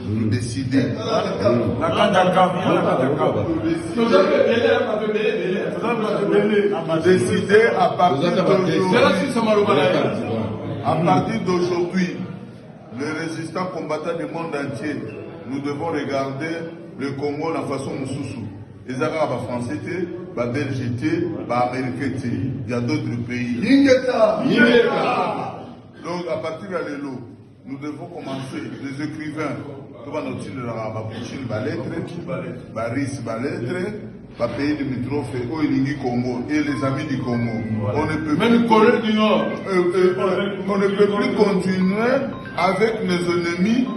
nous décider. Décider à partir d'aujourd'hui, les résistants combattants du monde entier, nous devons regarder le Congo de la façon Moussoussou. Les Arabes français, les Belges, les Américains, il y a d'autres pays. Donc à partir de l'élo, nous devons commencer, les écrivains, tout va notre style de l'arabe, Poutine va lettre, Baris va lettre, va pays limitrophes, Oilingi Congo et les amis du Congo. On ne peut même Corée du Nord. On ne peut plus continuer avec nos ennemis.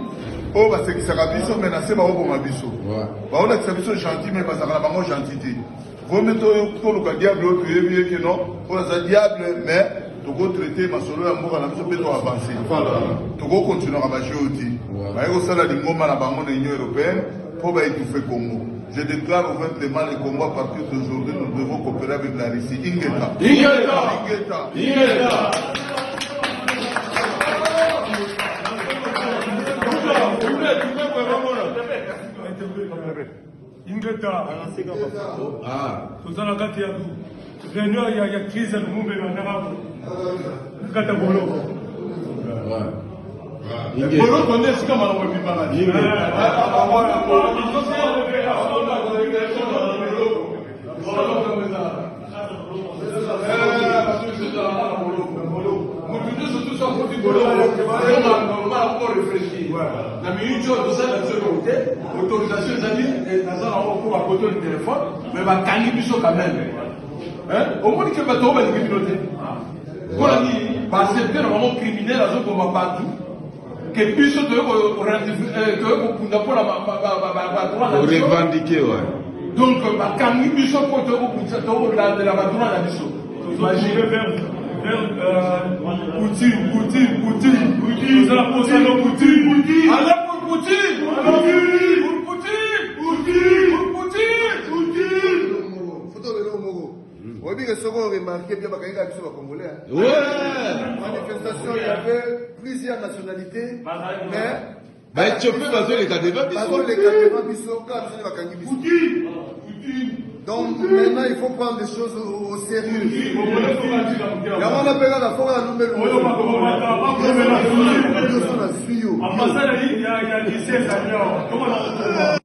Oh, parce que ça va biso menacé par au mabiso. Bah on a que ça biso gentil mais parce que la maman gentillité. Vous mettez tout le diable au pied que non, on a diable mais tu go traiter ma solo ya mboka na biso pe to avancer. Tu go continuer à marcher aussi. Bah yo sala lingoma na bango na Union européenne pour ba étouffer Congo. Je déclare ouvertement les Congo à partir d'aujourd'hui nous devons coopérer avec la Russie. Ingeta. Ingeta, tozala kati ya réunion ya crise ya lumumba ebandaka kati ya boloko boloko nde esika malongo ebimaka na minute oyo tosala biso eloko te autorisation ezali naza nango mpo bakoto le téléphone mais bakangi biso quand même omoni ke bato oyo balingi bino te mpona nini baaccepte na bango criminel azokoma bato ke biso toyokokunda mpona badroit donc bakangi biso mpo toyokolandela badroit na biso Poutine. Nous allons poser nos Poutine. Alors pour Poutine. Photo de l'homo. On dit que ce qu'on remarqué bien bakangi biso ba congolais. Manifestation, il y avait plusieurs nationalités mais Éthiopie bazo les cadavres biso donc maintenant il faut prendre les choses au sérieux. Il y a un appel à la fois à la nouvelle.